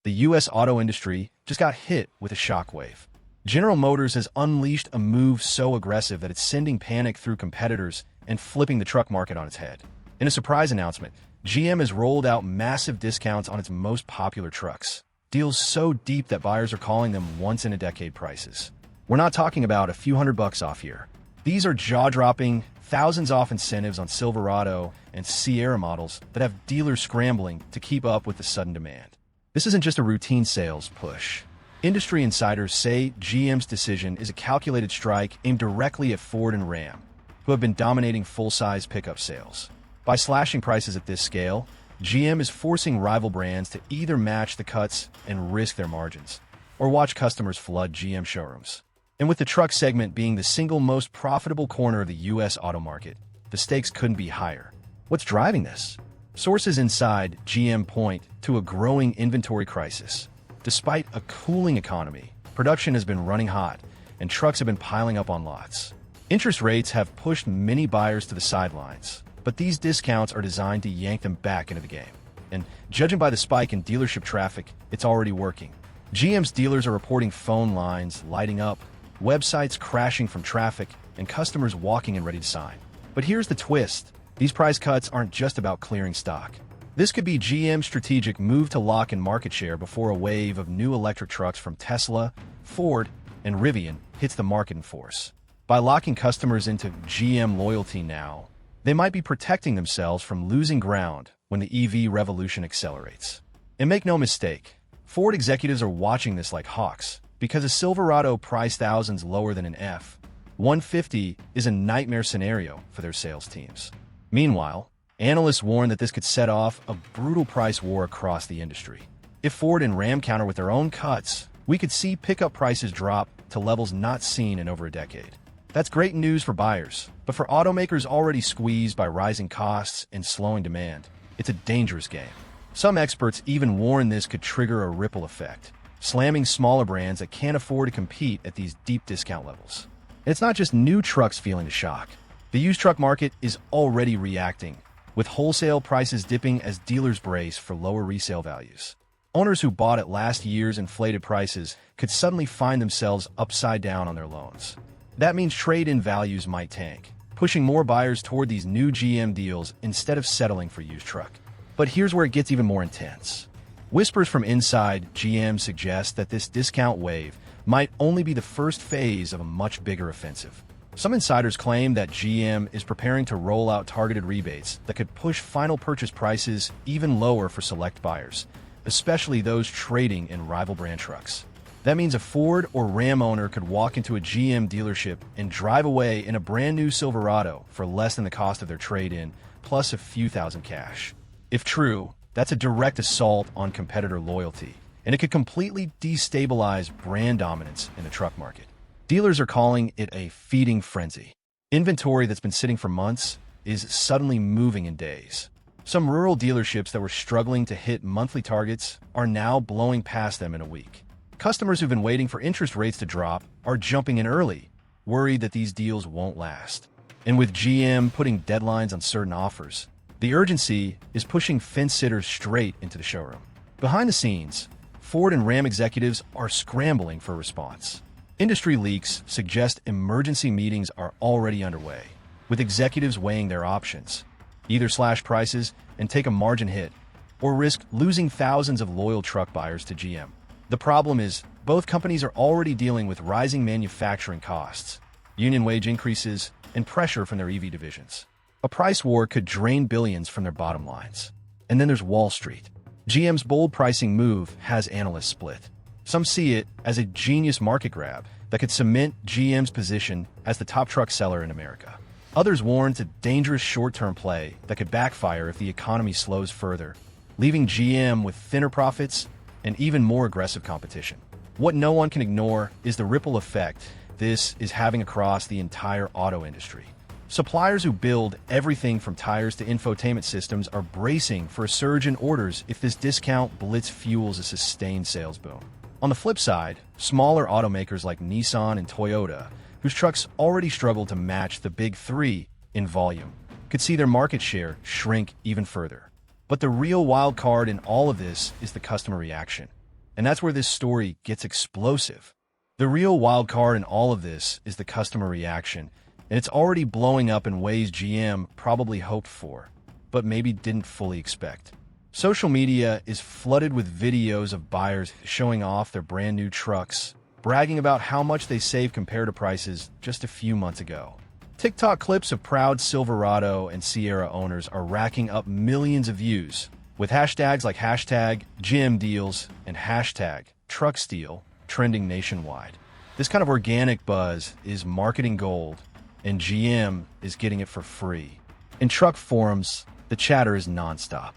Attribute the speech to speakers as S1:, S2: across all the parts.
S1: the U.S. auto industry just got hit with a shockwave. General Motors has unleashed a move so aggressive that it's sending panic through competitors and flipping the truck market on its head. In a surprise announcement, GM has rolled out massive discounts on its most popular trucks. Deals so deep that buyers are calling them once-in-a-decade prices. We're not talking about a few $100 off here. These are jaw-dropping, thousands off incentives on Silverado and Sierra models that have dealers scrambling to keep up with the sudden demand. This isn't just a routine sales push. Industry insiders say GM's decision is a calculated strike aimed directly at Ford and Ram, who have been dominating full-size pickup sales. By slashing prices at this scale, GM is forcing rival brands to either match the cuts and risk their margins, or watch customers flood GM showrooms. And with the truck segment being the single most profitable corner of the U.S. auto market, the stakes couldn't be higher. What's driving this? Sources inside GM point to a growing inventory crisis. Despite a cooling economy, production has been running hot, and trucks have been piling up on lots. Interest rates have pushed many buyers to the sidelines, but these discounts are designed to yank them back into the game. And judging by the spike in dealership traffic, it's already working. GM's dealers are reporting phone lines lighting up, websites crashing from traffic, and customers walking in ready to sign. But here's the twist. These price cuts aren't just about clearing stock. This could be GM's strategic move to lock in market share before a wave of new electric trucks from Tesla, Ford, and Rivian hits the market in force. By locking customers into GM loyalty now, they might be protecting themselves from losing ground when the EV revolution accelerates. And make no mistake, Ford executives are watching this like hawks, because a Silverado priced thousands lower than an F-150 is a nightmare scenario for their sales teams. Meanwhile, analysts warn that this could set off a brutal price war across the industry. If Ford and Ram counter with their own cuts, we could see pickup prices drop to levels not seen in over a decade. That's great news for buyers, but for automakers already squeezed by rising costs and slowing demand, it's a dangerous game. Some experts even warn this could trigger a ripple effect, slamming smaller brands that can't afford to compete at these deep discount levels. And it's not just new trucks feeling the shock. The used truck market is already reacting, with wholesale prices dipping as dealers brace for lower resale values. Owners who bought at last year's inflated prices could suddenly find themselves upside down on their loans. That means trade-in values might tank, pushing more buyers toward these new GM deals instead of settling for used truck. But here's where it gets even more intense. Whispers from inside GM suggest that this discount wave might only be the first phase of a much bigger offensive. Some insiders claim that GM is preparing to roll out targeted rebates that could push final purchase prices even lower for select buyers, especially those trading in rival brand trucks. That means a Ford or Ram owner could walk into a GM dealership and drive away in a brand new Silverado for less than the cost of their trade-in, plus a few thousand cash. If true, that's a direct assault on competitor loyalty, and it could completely destabilize brand dominance in the truck market. Dealers are calling it a feeding frenzy. Inventory that's been sitting for months is suddenly moving in days. Some rural dealerships that were struggling to hit monthly targets are now blowing past them in a week. Customers who've been waiting for interest rates to drop are jumping in early, worried that these deals won't last. And with GM putting deadlines on certain offers, the urgency is pushing fence-sitters straight into the showroom. Behind the scenes, Ford and Ram executives are scrambling for a response. Industry leaks suggest emergency meetings are already underway, with executives weighing their options. Either slash prices and take a margin hit, or risk losing thousands of loyal truck buyers to GM. The problem is, both companies are already dealing with rising manufacturing costs, union wage increases, and pressure from their EV divisions. A price war could drain billions from their bottom lines. And then there's Wall Street. GM's bold pricing move has analysts split. Some see it as a genius market grab that could cement GM's position as the top truck seller in America. Others warn it's a dangerous short-term play that could backfire if the economy slows further, leaving GM with thinner profits and even more aggressive competition. What no one can ignore is the ripple effect this is having across the entire auto industry. Suppliers who build everything from tires to infotainment systems are bracing for a surge in orders if this discount blitz fuels a sustained sales boom. On the flip side, smaller automakers like Nissan and Toyota, whose trucks already struggle to match the big three in volume, could see their market share shrink even further. But the real wild card in all of this is the customer reaction. And that's where this story gets explosive. The real wild card in all of this is the customer reaction, and it's already blowing up in ways GM probably hoped for, but maybe didn't fully expect. Social media is flooded with videos of buyers showing off their brand new trucks, bragging about how much they saved compared to prices just a few months ago. TikTok clips of proud Silverado and Sierra owners are racking up millions of views, with hashtags like hashtag GM deals and hashtag trucksteal trending nationwide. This kind of organic buzz is marketing gold, and GM is getting it for free. In truck forums, the chatter is nonstop.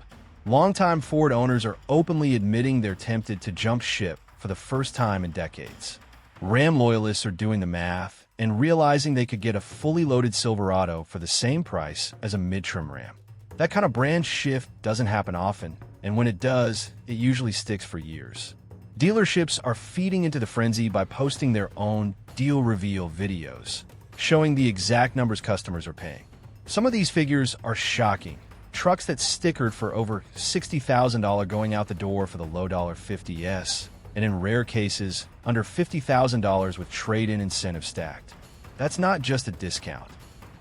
S1: Longtime Ford owners are openly admitting they're tempted to jump ship for the first time in decades. Ram loyalists are doing the math and realizing they could get a fully loaded Silverado for the same price as a mid-trim Ram. That kind of brand shift doesn't happen often, and when it does, it usually sticks for years. Dealerships are feeding into the frenzy by posting their own deal reveal videos, showing the exact numbers customers are paying. Some of these figures are shocking. Trucks that stickered for over $60,000 going out the door for the low $50S, and in rare cases, under $50,000 with trade-in incentive stacked. That's not just a discount.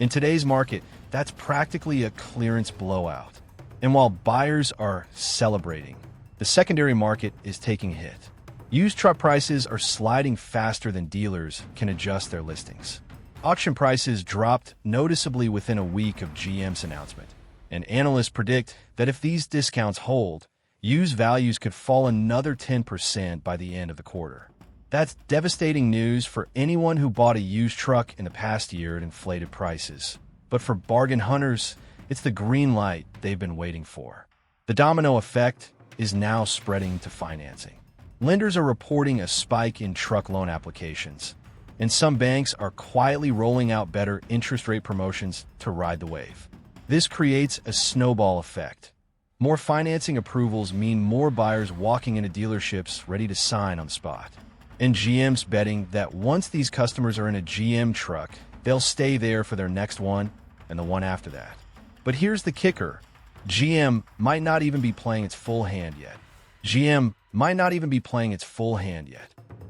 S1: In today's market, that's practically a clearance blowout. And while buyers are celebrating, the secondary market is taking a hit. Used truck prices are sliding faster than dealers can adjust their listings. Auction prices dropped noticeably within a week of GM's announcement, and analysts predict that if these discounts hold, used values could fall another 10% by the end of the quarter. That's devastating news for anyone who bought a used truck in the past year at inflated prices. But for bargain hunters, it's the green light they've been waiting for. The domino effect is now spreading to financing. Lenders are reporting a spike in truck loan applications, and some banks are quietly rolling out better interest rate promotions to ride the wave. This creates a snowball effect. More financing approvals mean more buyers walking into dealerships ready to sign on the spot. And GM's betting that once these customers are in a GM truck, they'll stay there for their next one and the one after that. But here's the kicker. GM might not even be playing its full hand yet.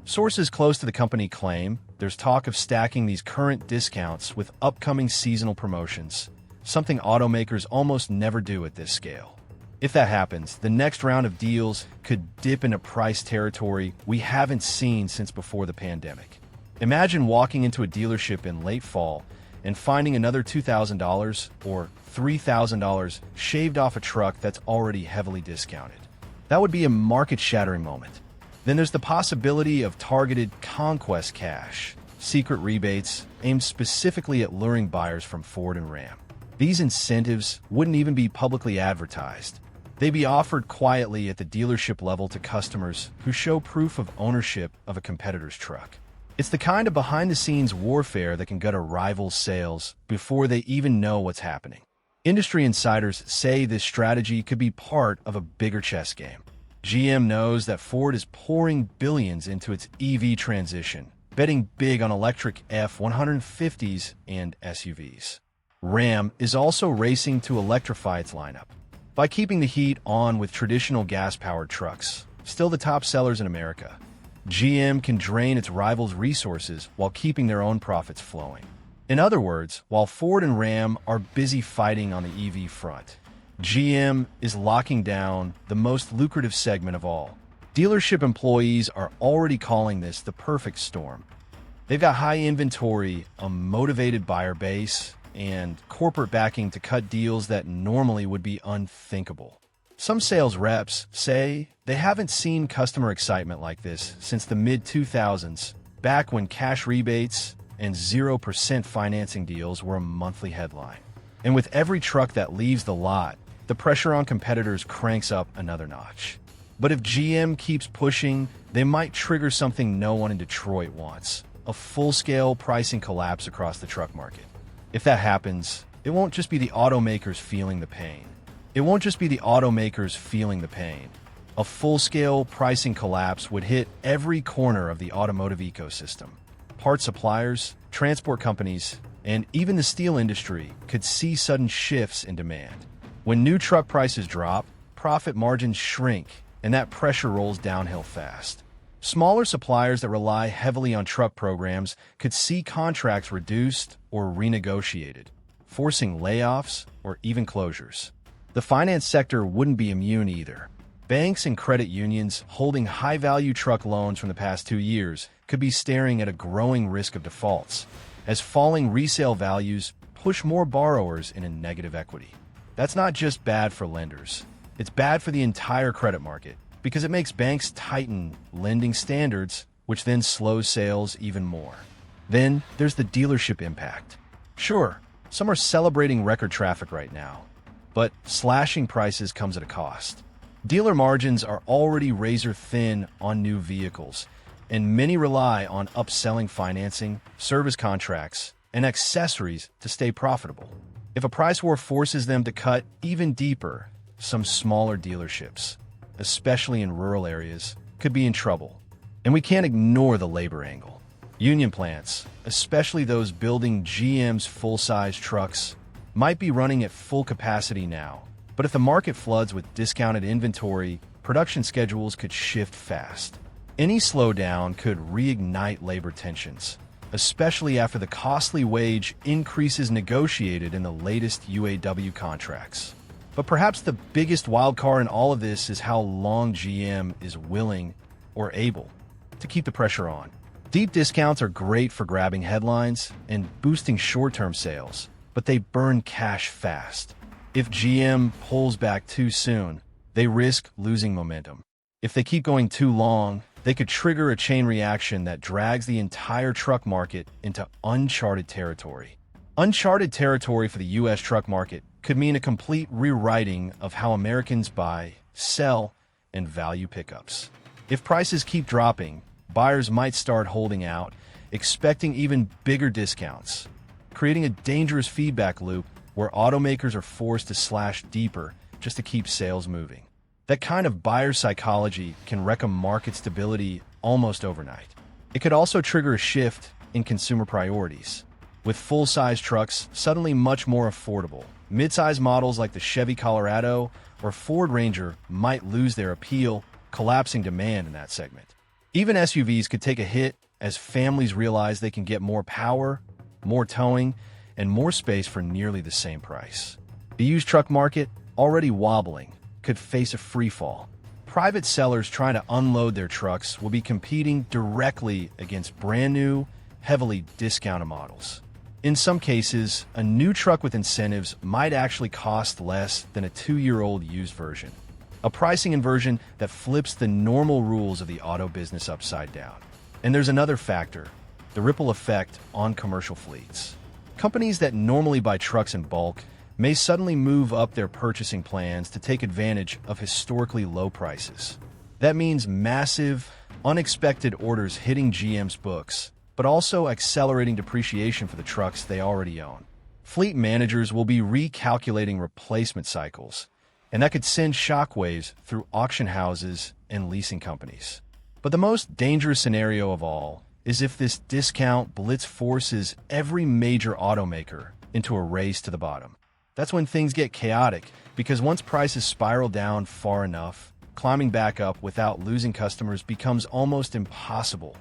S1: Sources close to the company claim there's talk of stacking these current discounts with upcoming seasonal promotions, something automakers almost never do at this scale. If that happens, the next round of deals could dip into price territory we haven't seen since before the pandemic. Imagine walking into a dealership in late fall and finding another $2,000 or $3,000 shaved off a truck that's already heavily discounted. That would be a market-shattering moment. Then there's the possibility of targeted conquest cash, secret rebates aimed specifically at luring buyers from Ford and Ram. These incentives wouldn't even be publicly advertised. They'd be offered quietly at the dealership level to customers who show proof of ownership of a competitor's truck. It's the kind of behind-the-scenes warfare that can gut a rival's sales before they even know what's happening. Industry insiders say this strategy could be part of a bigger chess game. GM knows that Ford is pouring billions into its EV transition, betting big on electric F-150s and SUVs. Ram is also racing to electrify its lineup. By keeping the heat on with traditional gas-powered trucks, still the top sellers in America, GM can drain its rivals' resources while keeping their own profits flowing. In other words, while Ford and Ram are busy fighting on the EV front, GM is locking down the most lucrative segment of all. Dealership employees are already calling this the perfect storm. They've got high inventory, a motivated buyer base, and corporate backing to cut deals that normally would be unthinkable. Some sales reps say they haven't seen customer excitement like this since the mid-2000s, back when cash rebates and 0% financing deals were a monthly headline. And with every truck that leaves the lot, the pressure on competitors cranks up another notch. But if GM keeps pushing, they might trigger something no one in Detroit wants: a full-scale pricing collapse across the truck market. If that happens, it won't just be the automakers feeling the pain. A full-scale pricing collapse would hit every corner of the automotive ecosystem. Parts suppliers, transport companies, and even the steel industry could see sudden shifts in demand. When new truck prices drop, profit margins shrink, and that pressure rolls downhill fast. Smaller suppliers that rely heavily on truck programs could see contracts reduced or renegotiated, forcing layoffs or even closures. The finance sector wouldn't be immune either. Banks and credit unions holding high-value truck loans from the past 2 years could be staring at a growing risk of defaults, as falling resale values push more borrowers into negative equity. That's not just bad for lenders. It's bad for the entire credit market, because it makes banks tighten lending standards, which then slows sales even more. Then there's the dealership impact. Sure, some are celebrating record traffic right now, but slashing prices comes at a cost. Dealer margins are already razor thin on new vehicles, and many rely on upselling financing, service contracts, and accessories to stay profitable. If a price war forces them to cut even deeper, some smaller dealerships, especially in rural areas, could be in trouble. And we can't ignore the labor angle. Union plants, especially those building GM's full-size trucks, might be running at full capacity now. But if the market floods with discounted inventory, production schedules could shift fast. Any slowdown could reignite labor tensions, especially after the costly wage increases negotiated in the latest UAW contracts. But perhaps the biggest wildcard in all of this is how long GM is willing or able to keep the pressure on. Deep discounts are great for grabbing headlines and boosting short-term sales, but they burn cash fast. If GM pulls back too soon, they risk losing momentum. If they keep going too long, they could trigger a chain reaction that drags the entire truck market into uncharted territory. Uncharted territory for the U.S. truck market could mean a complete rewriting of how Americans buy, sell, and value pickups. If prices keep dropping, buyers might start holding out, expecting even bigger discounts, creating a dangerous feedback loop where automakers are forced to slash deeper just to keep sales moving. That kind of buyer psychology can wreck a market stability almost overnight. It could also trigger a shift in consumer priorities, with full-size trucks suddenly much more affordable. Mid-size models like the Chevy Colorado or Ford Ranger might lose their appeal, collapsing demand in that segment. Even SUVs could take a hit as families realize they can get more power, more towing, and more space for nearly the same price. The used truck market, already wobbling, could face a free fall. Private sellers trying to unload their trucks will be competing directly against brand new, heavily discounted models. In some cases, a new truck with incentives might actually cost less than a 2-year-old used version. A pricing inversion that flips the normal rules of the auto business upside down. And there's another factor, the ripple effect on commercial fleets. Companies that normally buy trucks in bulk may suddenly move up their purchasing plans to take advantage of historically low prices. That means massive, unexpected orders hitting GM's books, but also accelerating depreciation for the trucks they already own. Fleet managers will be recalculating replacement cycles, and that could send shockwaves through auction houses and leasing companies. But the most dangerous scenario of all is if this discount blitz forces every major automaker into a race to the bottom. That's when things get chaotic, because once prices spiral down far enough, climbing back up without losing customers becomes almost impossible.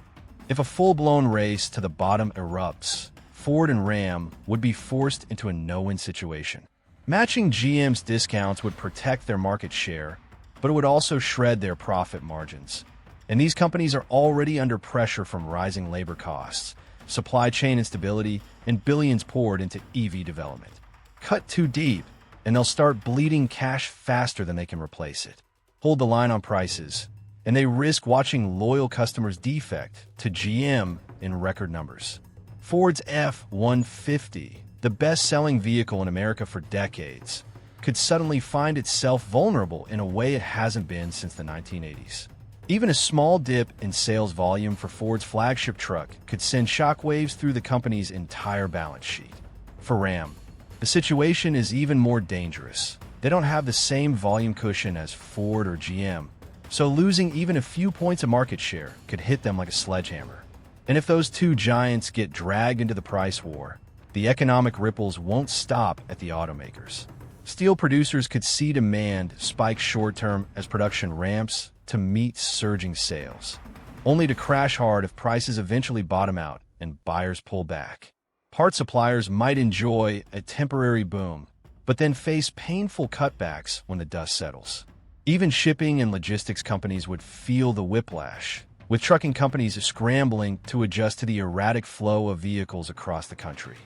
S1: If a full-blown race to the bottom erupts, Ford and Ram would be forced into a no-win situation. Matching GM's discounts would protect their market share, but it would also shred their profit margins. And these companies are already under pressure from rising labor costs, supply chain instability, and billions poured into EV development. Cut too deep, and they'll start bleeding cash faster than they can replace it. Hold the line on prices, and they risk watching loyal customers defect to GM in record numbers. Ford's F-150, the best-selling vehicle in America for decades, could suddenly find itself vulnerable in a way it hasn't been since the 1980s. Even a small dip in sales volume for Ford's flagship truck could send shockwaves through the company's entire balance sheet. For Ram, the situation is even more dangerous. They don't have the same volume cushion as Ford or GM, so losing even a few points of market share could hit them like a sledgehammer. And if those two giants get dragged into the price war, the economic ripples won't stop at the automakers. Steel producers could see demand spike short-term as production ramps, to meet surging sales, only to crash hard if prices eventually bottom out and buyers pull back. Part suppliers might enjoy a temporary boom, but then face painful cutbacks when the dust settles. Even shipping and logistics companies would feel the whiplash, with trucking companies scrambling to adjust to the erratic flow of vehicles across the country.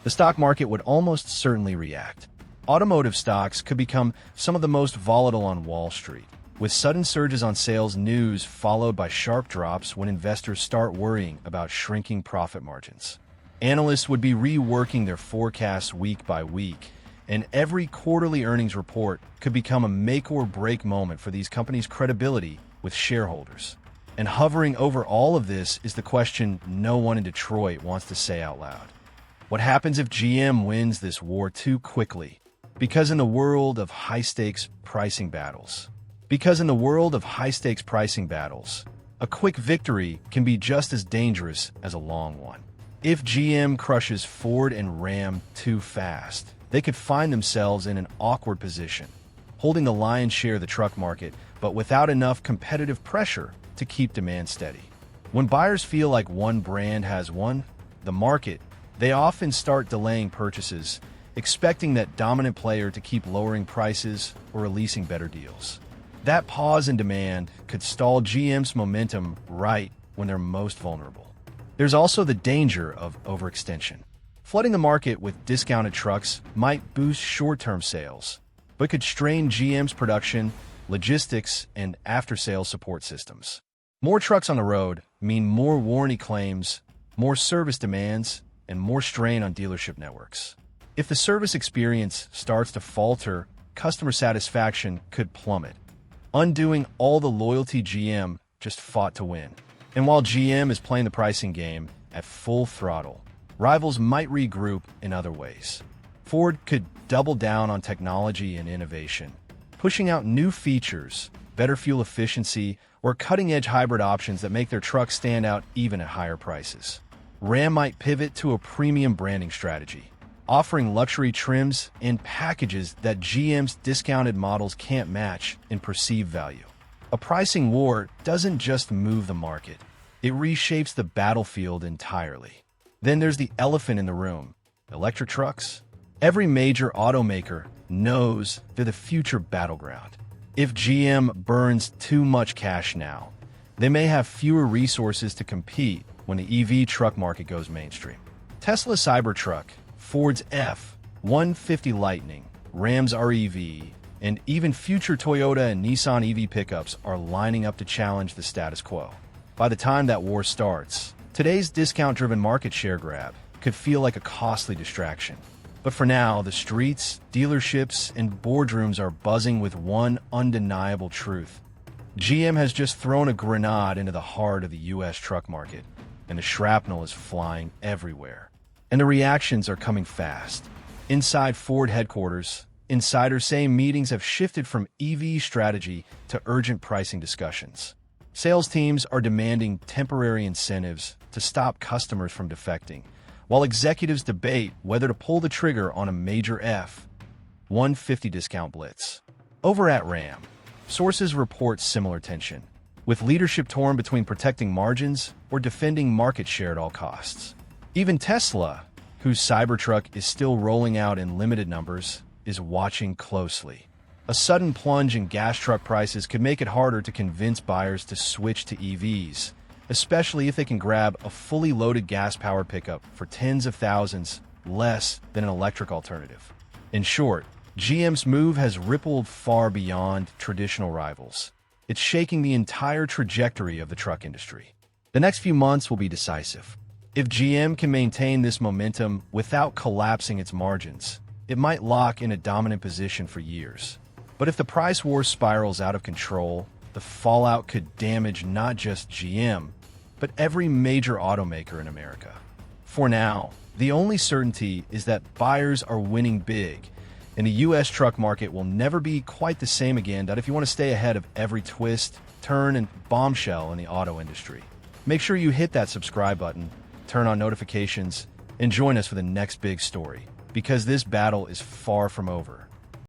S1: The stock market would almost certainly react. Automotive stocks could become some of the most volatile on Wall Street, with sudden surges on sales news followed by sharp drops when investors start worrying about shrinking profit margins. Analysts would be reworking their forecasts week by week, and every quarterly earnings report could become a make-or-break moment for these companies' credibility with shareholders. And hovering over all of this is the question no one in Detroit wants to say out loud. What happens if GM wins this war too quickly? Because in the world of high-stakes pricing battles, a quick victory can be just as dangerous as a long one. If GM crushes Ford and Ram too fast, they could find themselves in an awkward position, holding the lion's share of the truck market, but without enough competitive pressure to keep demand steady. When buyers feel like one brand has won the market, they often start delaying purchases, expecting that dominant player to keep lowering prices or releasing better deals. That pause in demand could stall GM's momentum right when they're most vulnerable. There's also the danger of overextension. Flooding the market with discounted trucks might boost short-term sales, but could strain GM's production, logistics, and after-sales support systems. More trucks on the road mean more warranty claims, more service demands, and more strain on dealership networks. If the service experience starts to falter, customer satisfaction could plummet, undoing all the loyalty GM just fought to win. And while GM is playing the pricing game at full throttle, rivals might regroup in other ways. Ford could double down on technology and innovation, pushing out new features, better fuel efficiency, or cutting-edge hybrid options that make their trucks stand out even at higher prices. Ram might pivot to a premium branding strategy, offering luxury trims and packages that GM's discounted models can't match in perceived value. A pricing war doesn't just move the market, it reshapes the battlefield entirely. Then there's the elephant in the room, electric trucks. Every major automaker knows they're the future battleground. If GM burns too much cash now, they may have fewer resources to compete when the EV truck market goes mainstream. Tesla's Cybertruck, Ford's F-150 Lightning, Ram's REV, and even future Toyota and Nissan EV pickups are lining up to challenge the status quo. By the time that war starts, today's discount-driven market share grab could feel like a costly distraction. But for now, the streets, dealerships, and boardrooms are buzzing with one undeniable truth. GM has just thrown a grenade into the heart of the U.S. truck market, and the shrapnel is flying everywhere. And the reactions are coming fast. Inside Ford headquarters, insiders say meetings have shifted from EV strategy to urgent pricing discussions. Sales teams are demanding temporary incentives to stop customers from defecting, while executives debate whether to pull the trigger on a major F-150 discount blitz. Over at Ram, sources report similar tension, with leadership torn between protecting margins or defending market share at all costs. Even Tesla, whose Cybertruck is still rolling out in limited numbers, is watching closely. A sudden plunge in gas truck prices could make it harder to convince buyers to switch to EVs, especially if they can grab a fully loaded gas-powered pickup for tens of thousands less than an electric alternative. In short, GM's move has rippled far beyond traditional rivals. It's shaking the entire trajectory of the truck industry. The next few months will be decisive. If GM can maintain this momentum without collapsing its margins, it might lock in a dominant position for years. But if the price war spirals out of control, the fallout could damage not just GM, but every major automaker in America. For now, the only certainty is that buyers are winning big, and the U.S. truck market will never be quite the same again. If you want to stay ahead of every twist, turn, and bombshell in the auto industry, make sure you hit that subscribe button, turn on notifications, and join us for the next big story, because this battle is far from over.